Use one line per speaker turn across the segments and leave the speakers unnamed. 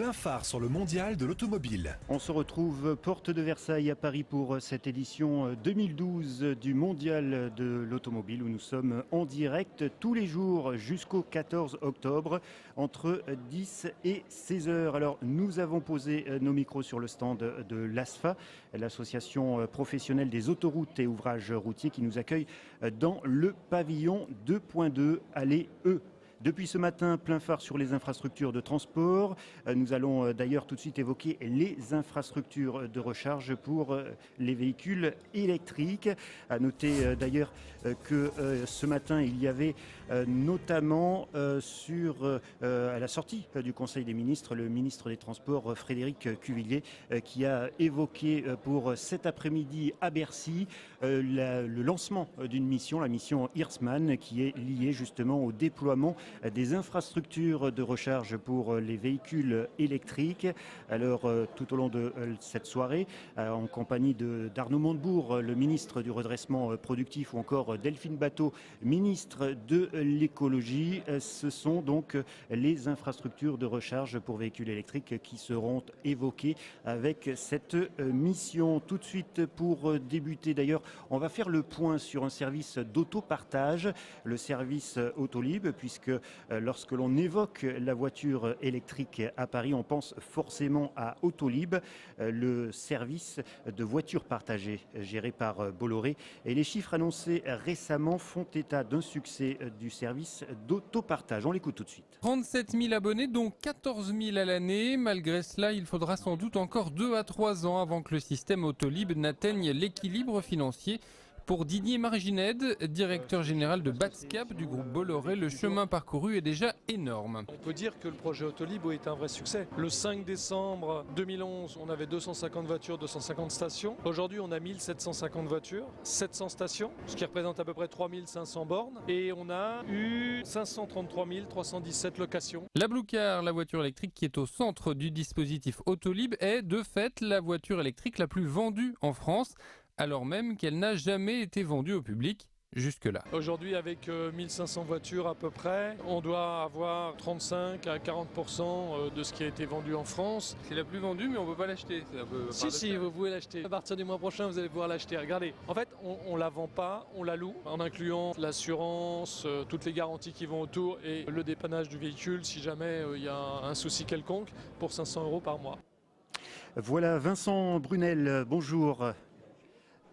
plein phare sur le mondial de l'automobile.
On se retrouve porte de Versailles à Paris pour cette édition 2012 du mondial de l'automobile où nous sommes en direct tous les jours jusqu'au 14 octobre entre 10 et 16 heures. Alors nous avons posé nos micros sur le stand de l'ASFA, l'association professionnelle des autoroutes et ouvrages routiers qui nous accueille dans le pavillon 2.2 allée E. Depuis ce matin, plein phare sur les infrastructures de transport. Nous allons d'ailleurs tout de suite évoquer les infrastructures de recharge pour les véhicules électriques. À noter d'ailleurs que ce matin, il y avait notamment à la sortie du Conseil des ministres, le ministre des Transports Frédéric Cuvillier qui a évoqué pour cet après-midi à Bercy le lancement d'une mission, la mission Hirschman, qui est liée justement au déploiement des infrastructures de recharge pour les véhicules électriques. Alors tout au long de cette soirée, en compagnie d'Arnaud Montebourg, le ministre du redressement productif, ou encore Delphine Batho, ministre de l'écologie, ce sont donc les infrastructures de recharge pour véhicules électriques qui seront évoquées avec cette mission. Tout de suite, pour débuter d'ailleurs, on va faire le point sur un service d'autopartage, le service Autolib, puisque lorsque l'on évoque la voiture électrique à Paris, on pense forcément à Autolib, le service de voitures partagées géré par Bolloré. Et les chiffres annoncés récemment font état d'un succès du service d'autopartage. On l'écoute tout de suite.
37 000 abonnés, dont 14 000 à l'année. Malgré cela, il faudra sans doute encore 2 à 3 ans avant que le système Autolib n'atteigne l'équilibre financier. Pour Didier Margined, directeur général de Batscap du groupe Bolloré, le chemin parcouru est déjà énorme.
On peut dire que le projet Autolib est un vrai succès. Le 5 décembre 2011, on avait 250 voitures, 250 stations. Aujourd'hui, on a 1750 voitures, 700 stations, ce qui représente à peu près 3500 bornes. Et on a eu 533 317 locations.
La Blue Car, la voiture électrique qui est au centre du dispositif Autolib, est de fait la voiture électrique la plus vendue en France, alors même qu'elle n'a jamais été vendue au public jusque-là.
Aujourd'hui, avec 1500 voitures à peu près, on doit avoir 35 à 40% de ce qui a été vendu en France.
C'est la plus vendue, mais on ne peut pas l'acheter.
Si, vous pouvez l'acheter. À partir du mois prochain, vous allez pouvoir l'acheter. Regardez, en fait, on ne la vend pas, on la loue, en incluant l'assurance, toutes les garanties qui vont autour et le dépannage du véhicule si jamais il y a un souci quelconque pour 500 € par mois.
Voilà, Vincent Brunel, bonjour.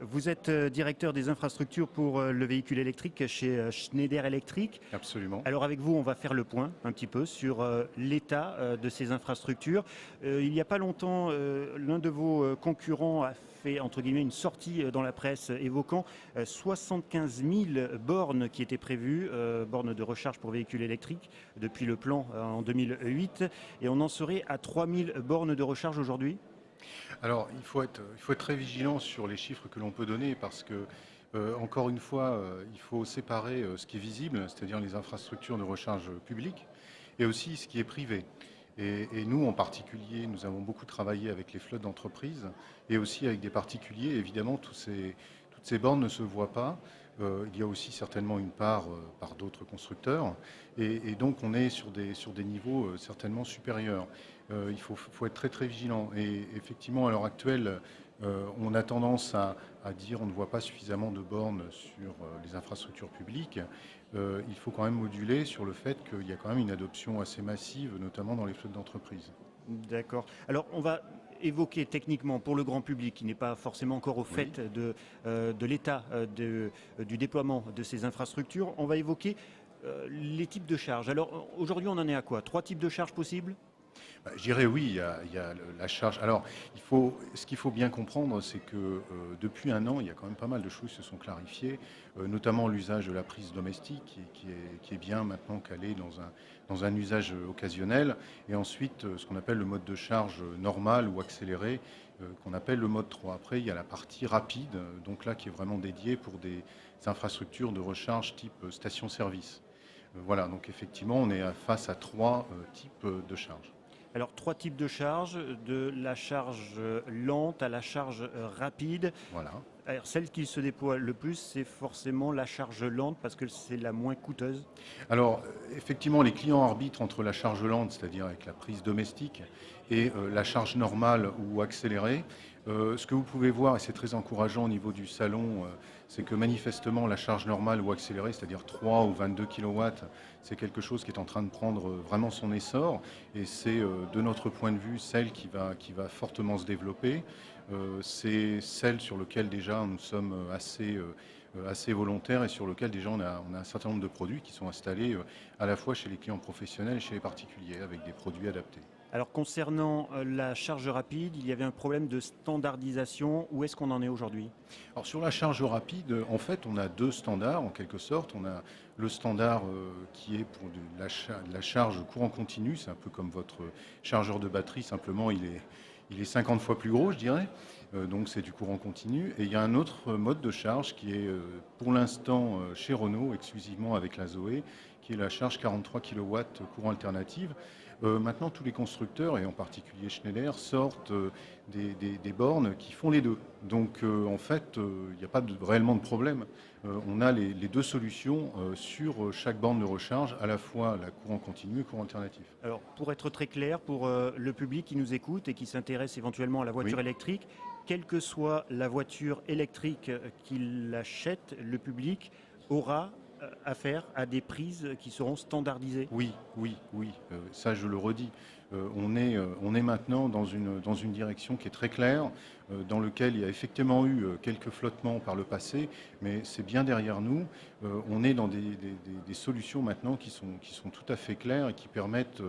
Vous êtes directeur des infrastructures pour le véhicule électrique chez Schneider Electric.
Absolument.
Alors avec vous, on va faire le point un petit peu sur l'état de ces infrastructures. Il n'y a pas longtemps, l'un de vos concurrents a fait entre guillemets une sortie dans la presse évoquant 75 000 bornes qui étaient prévues, bornes de recharge pour véhicules électriques depuis le plan en 2008. Et on en serait à 3 000 bornes de recharge aujourd'hui.
Alors, il faut être très vigilant sur les chiffres que l'on peut donner parce que, encore une fois, il faut séparer ce qui est visible, c'est-à-dire les infrastructures de recharge publiques, et aussi ce qui est privé. Et nous, en particulier, nous avons beaucoup travaillé avec les flottes d'entreprises et aussi avec des particuliers. Évidemment, toutes ces bornes ne se voient pas. Il y a aussi certainement une part par d'autres constructeurs. Et donc, on est sur des niveaux certainement supérieurs. Il faut être très, très vigilant. Et effectivement, à l'heure actuelle, on a tendance à dire on ne voit pas suffisamment de bornes sur les infrastructures publiques. Il faut quand même moduler sur le fait qu'il y a quand même une adoption assez massive, notamment dans les flottes d'entreprises.
D'accord. Alors, on va évoquer techniquement pour le grand public qui n'est pas forcément encore au fait de l'état du déploiement de ces infrastructures, on va évoquer les types de charges. Alors, aujourd'hui, on en est à quoi? 3 types de charges possibles?
Je dirais oui, il y a la charge. Alors, ce qu'il faut bien comprendre, c'est que depuis un an, il y a quand même pas mal de choses qui se sont clarifiées, notamment l'usage de la prise domestique, qui est bien maintenant calé dans un usage occasionnel, et ensuite ce qu'on appelle le mode de charge normal ou accéléré, qu'on appelle le mode 3. Après, il y a la partie rapide, donc là qui est vraiment dédiée pour des infrastructures de recharge type station-service. Voilà, donc effectivement, on est face à 3 types de charges.
Alors, 3 types de charges, de la charge lente à la charge rapide.
Voilà.
Alors, celle qui se déploie le plus, c'est forcément la charge lente parce que c'est la moins coûteuse.
Alors, effectivement, les clients arbitrent entre la charge lente, c'est-à-dire avec la prise domestique, et la charge normale ou accélérée. Ce que vous pouvez voir, et c'est très encourageant au niveau du salon, c'est que manifestement la charge normale ou accélérée, c'est-à-dire 3 ou 22 kW, c'est quelque chose qui est en train de prendre vraiment son essor. Et c'est, de notre point de vue, celle qui va fortement se développer. C'est celle sur laquelle déjà nous sommes assez volontaires et sur lequel déjà on a un certain nombre de produits qui sont installés à la fois chez les clients professionnels et chez les particuliers avec des produits adaptés.
Alors concernant la charge rapide, il y avait un problème de standardisation. Où est-ce qu'on en est aujourd'hui?
Alors sur la charge rapide, en fait, on a deux standards en quelque sorte. On a le standard qui est pour de la charge courant continu, c'est un peu comme votre chargeur de batterie, simplement il est 50 fois plus gros, je dirais. Donc c'est du courant continu. Et il y a un autre mode de charge qui est pour l'instant chez Renault, exclusivement avec la Zoé, qui est la charge 43 kW courant alternative. Maintenant, tous les constructeurs, et en particulier Schneider, sortent des bornes qui font les deux. Donc, en fait, il n'y a pas réellement de problème. On a les deux solutions sur chaque borne de recharge, à la fois la courant continu et courant alternatif.
Alors pour être très clair, pour le public qui nous écoute et qui s'intéresse éventuellement à la voiture électrique, quelle que soit la voiture électrique qu'il achète, le public aura affaire à des prises qui seront standardisées.
Oui, ça je le redis. On est maintenant dans une direction qui est très claire, dans laquelle il y a effectivement eu quelques flottements par le passé, mais c'est bien derrière nous. On est dans des solutions maintenant qui sont tout à fait claires et qui permettent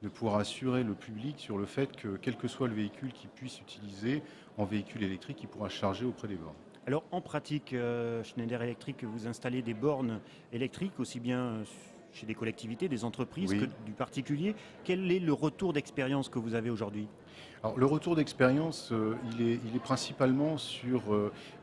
de pouvoir assurer le public sur le fait que quel que soit le véhicule qu'il puisse utiliser en véhicule électrique, il pourra charger auprès des bornes.
Alors en pratique, Schneider Electric, vous installez des bornes électriques aussi bien chez des collectivités, des entreprises que du particulier. Quel est le retour d'expérience que vous avez aujourd'hui?
Alors, le retour d'expérience, il est principalement sur...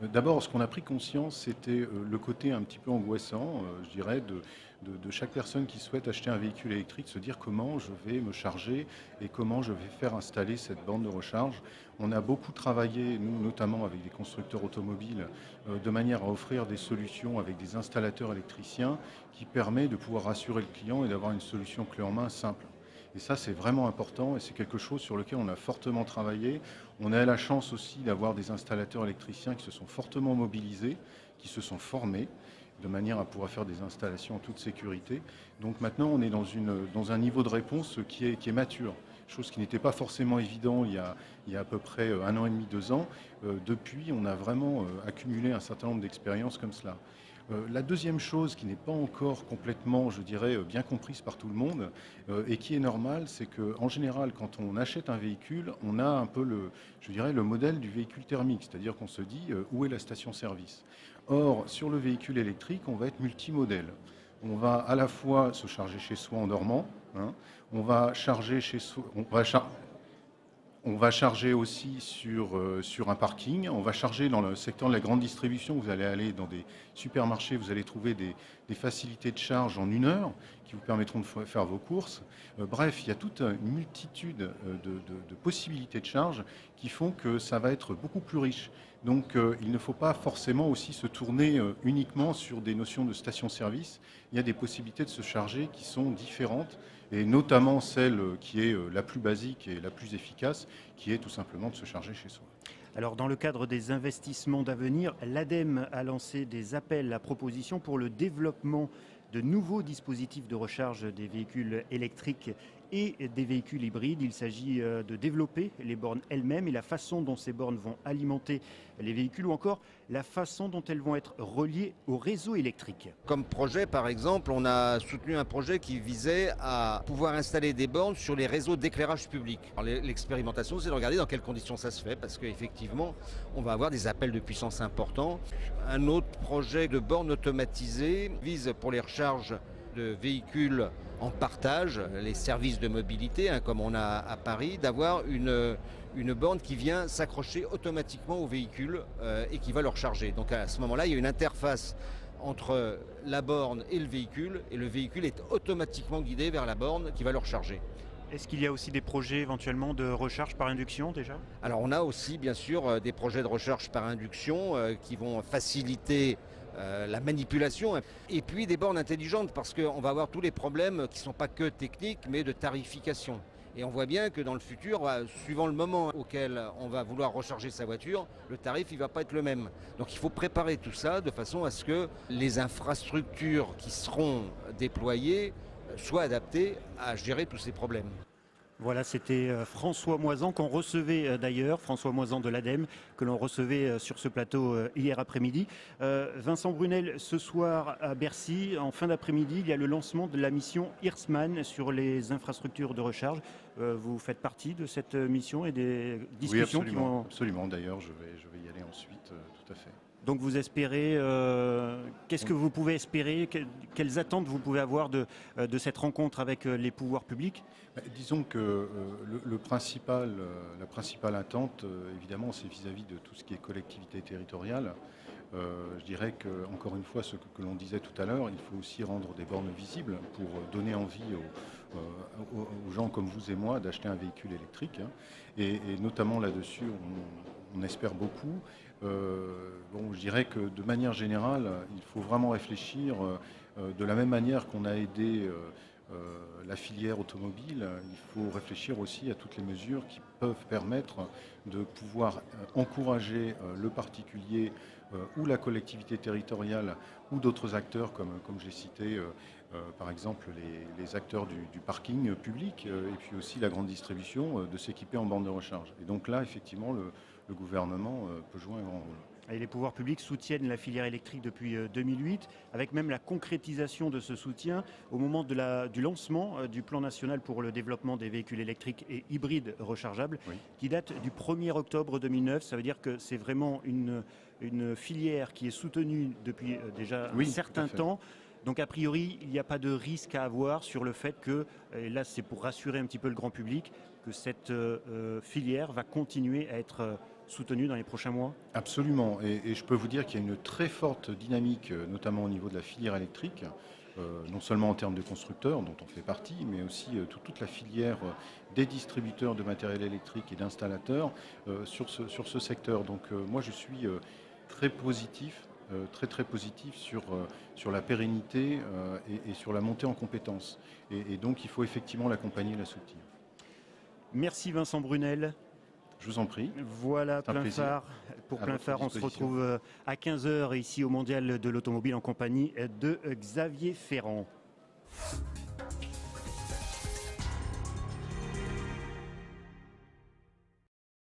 D'abord, ce qu'on a pris conscience, c'était le côté un petit peu angoissant, je dirais, de chaque personne qui souhaite acheter un véhicule électrique, se dire comment je vais me charger et comment je vais faire installer cette borne de recharge. On a beaucoup travaillé, nous notamment avec des constructeurs automobiles, de manière à offrir des solutions avec des installateurs électriciens qui permet de pouvoir rassurer le client et d'avoir une solution clé en main simple. Et ça, c'est vraiment important et c'est quelque chose sur lequel on a fortement travaillé. On a la chance aussi d'avoir des installateurs électriciens qui se sont fortement mobilisés, qui se sont formés, de manière à pouvoir faire des installations en toute sécurité. Donc maintenant, on est dans un niveau de réponse qui est mature, chose qui n'était pas forcément évident il y a à peu près 1 an et demi, 2 ans. Depuis, on a vraiment accumulé un certain nombre d'expériences comme cela. La deuxième chose qui n'est pas encore complètement, je dirais, bien comprise par tout le monde et qui est normale, c'est qu'en général, quand on achète un véhicule, on a un peu le modèle du véhicule thermique, c'est-à-dire qu'on se dit où est la station-service. Or, sur le véhicule électrique, on va être multimodèle. On va à la fois se charger chez soi en dormant, on va charger chez soi, on va charger aussi sur un parking, on va charger dans le secteur de la grande distribution, vous allez aller dans des supermarchés, vous allez trouver des facilités de charge en 1 heure qui vous permettront de faire vos courses. Bref, il y a toute une multitude de possibilités de charge qui font que ça va être beaucoup plus riche. Donc il ne faut pas forcément aussi se tourner uniquement sur des notions de station-service. Il y a des possibilités de se charger qui sont différentes et notamment celle qui est la plus basique et la plus efficace, qui est tout simplement de se charger chez soi.
Alors dans le cadre des investissements d'avenir, l'ADEME a lancé des appels à propositions pour le développement de nouveaux dispositifs de recharge des véhicules électriques et des véhicules hybrides. Il s'agit de développer les bornes elles-mêmes et la façon dont ces bornes vont alimenter les véhicules ou encore la façon dont elles vont être reliées au réseau électrique.
Comme projet, par exemple, on a soutenu un projet qui visait à pouvoir installer des bornes sur les réseaux d'éclairage public. L'expérimentation, c'est de regarder dans quelles conditions ça se fait, parce qu'effectivement, on va avoir des appels de puissance importants. Un autre projet de bornes automatisées vise pour les recharges de véhicules en partage, les services de mobilité, comme on a à Paris, d'avoir une borne qui vient s'accrocher automatiquement au véhicule et qui va le recharger. Donc à ce moment-là, il y a une interface entre la borne et le véhicule est automatiquement guidé vers la borne qui va le recharger.
Est-ce qu'il y a aussi des projets éventuellement de recharge par induction déjà?
Alors on a aussi bien sûr des projets de recharge par induction qui vont faciliter la manipulation et puis des bornes intelligentes parce qu'on va avoir tous les problèmes qui ne sont pas que techniques mais de tarification. Et on voit bien que dans le futur, suivant le moment auquel on va vouloir recharger sa voiture, le tarif ne va pas être le même. Donc il faut préparer tout ça de façon à ce que les infrastructures qui seront déployées soient adaptées à gérer tous ces problèmes.
Voilà, c'était François Moisan qu'on recevait d'ailleurs, François Moisan de l'ADEME, que l'on recevait sur ce plateau hier après-midi. Vincent Brunel, ce soir à Bercy, en fin d'après-midi, il y a le lancement de la mission Hirschmann sur les infrastructures de recharge. Vous faites partie de cette mission et des discussions
oui,
qui vont...
absolument. D'ailleurs, je vais y aller ensuite, tout à fait.
Donc vous espérez, qu'est-ce que vous pouvez espérer, quelles attentes vous pouvez avoir de cette rencontre avec les pouvoirs publics?
Disons que la principale attente, évidemment, c'est vis-à-vis de tout ce qui est collectivité territoriale. Je dirais que, encore une fois, ce que l'on disait tout à l'heure, il faut aussi rendre des bornes visibles pour donner envie aux gens comme vous et moi d'acheter un véhicule électrique. Et notamment là-dessus, on espère beaucoup. Je dirais que de manière générale, il faut vraiment réfléchir de la même manière qu'on a aidé la filière automobile, il faut réfléchir aussi à toutes les mesures qui peuvent permettre de pouvoir encourager le particulier ou la collectivité territoriale ou d'autres acteurs comme je l'ai cité, par exemple les acteurs du parking public et puis aussi la grande distribution de s'équiper en borne de recharge. Et donc là, effectivement, le gouvernement peut jouer un grand rôle.
Et les pouvoirs publics soutiennent la filière électrique depuis 2008, avec même la concrétisation de ce soutien au moment du lancement du plan national pour le développement des véhicules électriques et hybrides rechargeables,
Oui.
qui date du 1er octobre 2009. Ça veut dire que c'est vraiment une filière qui est soutenue depuis déjà un certain temps. Donc a priori, il n'y a pas de risque à avoir sur le fait que, et là c'est pour rassurer un petit peu le grand public, que cette filière va continuer à être soutenue dans les prochains mois?
Absolument, et je peux vous dire qu'il y a une très forte dynamique, notamment au niveau de la filière électrique, non seulement en termes de constructeurs, dont on fait partie, mais aussi toute la filière des distributeurs de matériel électrique et d'installateurs sur ce secteur. Donc moi je suis très positif, très positif sur la pérennité et sur la montée en compétences. Et donc il faut effectivement l'accompagner et la soutenir.
Merci Vincent Brunel.
Je vous en prie.
Voilà,
C'est un
Plein
plaisir.
Phare. Pour
À
Plein
votre
Phare, on se
disposition.
retrouve à 15h ici au Mondial de l'Automobile en compagnie de Xavier Ferrand.